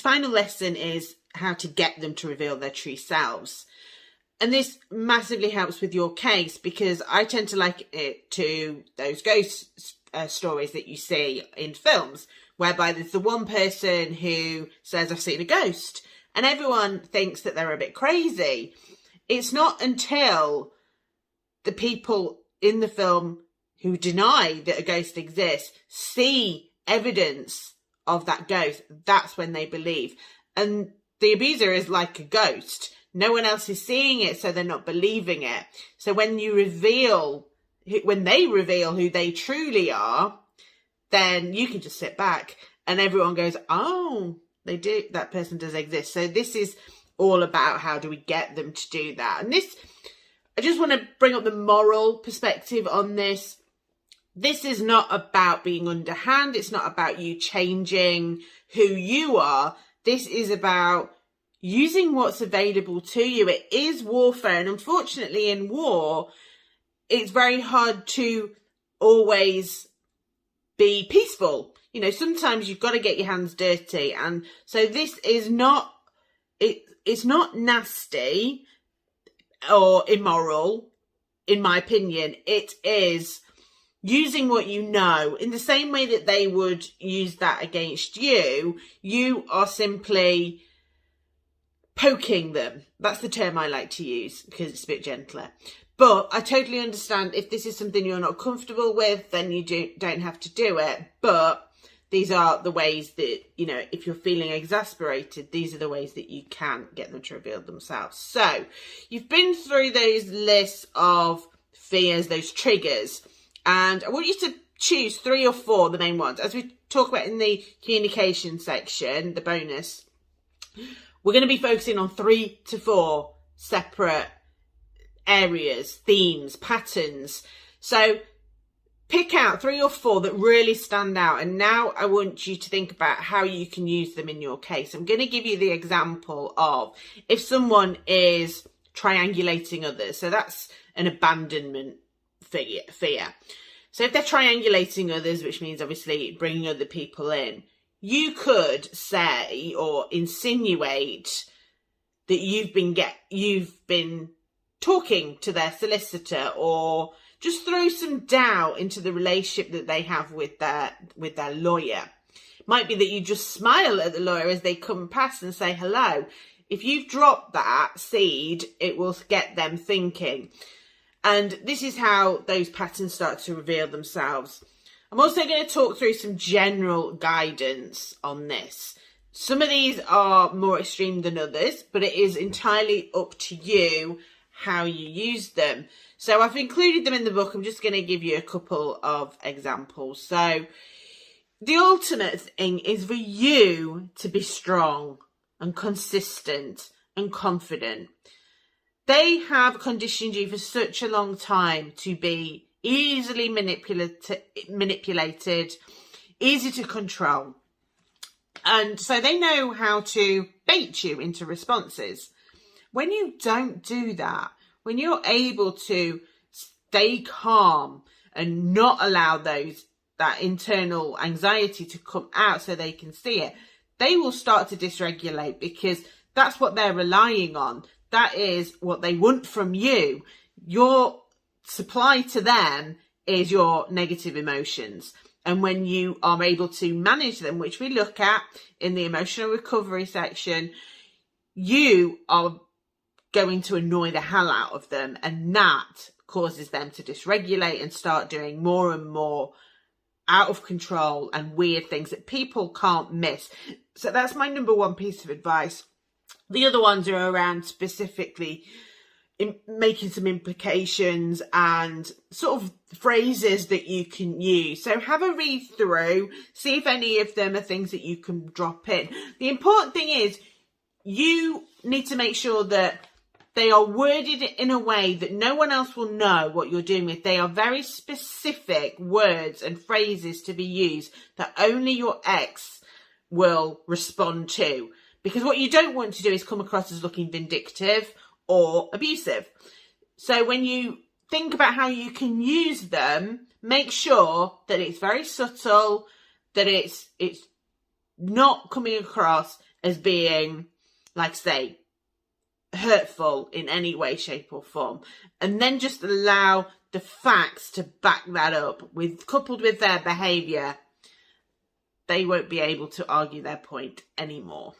final lesson is how to get them to reveal their true selves. And this massively helps with your case, because I tend to like it to those ghost stories that you see in films, whereby there's the one person who says, I've seen a ghost, and everyone thinks that they're a bit crazy. It's not until the people in the film who deny that a ghost exists see evidence of that ghost, that's when they believe. And the abuser is like a ghost. No one else is seeing it, so they're not believing it. So when they reveal who they truly are, then you can just sit back and everyone goes, oh, they do, that person does exist. So this is all about how do we get them to do that. And this, I just want to bring up the moral perspective on this. This is not about being underhand. It's not about you changing who you are. This is about using what's available to you. It is warfare, and unfortunately in war, it's very hard to always be peaceful. You know, sometimes you've got to get your hands dirty, and so this is not, it's not nasty or immoral, in my opinion. It is using what you know. In the same way that they would use that against you, you are simply poking them. That's the term I like to use because it's a bit gentler. But I totally understand if this is something you're not comfortable with, then you don't have to do it. But these are the ways that, you know, if you're feeling exasperated, these are the ways that you can get them to reveal themselves. So you've been through those lists of fears, those triggers, and I want you to choose 3 or 4, the main ones. As we talk about in the communication section, the bonus, we're going to be focusing on 3 to 4 separate areas, themes, patterns. So pick out 3 or 4 that really stand out. And now I want you to think about how you can use them in your case. I'm going to give you the example of if someone is triangulating others. So that's an abandonment fear. So if they're triangulating others, which means obviously bringing other people in, you could say or insinuate that you've been talking to their solicitor, or just throw some doubt into the relationship that they have with their lawyer. It might be that you just smile at the lawyer as they come past and say hello. If you've dropped that seed, it will get them thinking. And this is how those patterns start to reveal themselves. I'm also going to talk through some general guidance on this. Some of these are more extreme than others, but it is entirely up to you how you use them. So I've included them in the book. I'm just going to give you a couple of examples. So the ultimate thing is for you to be strong and consistent and confident. They have conditioned you for such a long time to be easily manipulated, easy to control. And so they know how to bait you into responses. When you don't do that, when you're able to stay calm and not allow that internal anxiety to come out so they can see it, they will start to dysregulate, because that's what they're relying on. That is what they want from you. Your supply to them is your negative emotions. And when you are able to manage them, which we look at in the emotional recovery section, you are going to annoy the hell out of them. And that causes them to dysregulate and start doing more and more out of control and weird things that people can't miss. So that's my number 1 piece of advice. The other ones are around specifically making some implications and sort of phrases that you can use. So have a read through, see if any of them are things that you can drop in. The important thing is you need to make sure that they are worded in a way that no one else will know what you're doing with. They are very specific words and phrases to be used that only your ex will respond to. Because what you don't want to do is come across as looking vindictive or abusive. So when you think about how you can use them, make sure that it's very subtle, that it's not coming across as being, like say, hurtful in any way, shape or form, and then just allow the facts to back that up, coupled with their behaviour, they won't be able to argue their point anymore.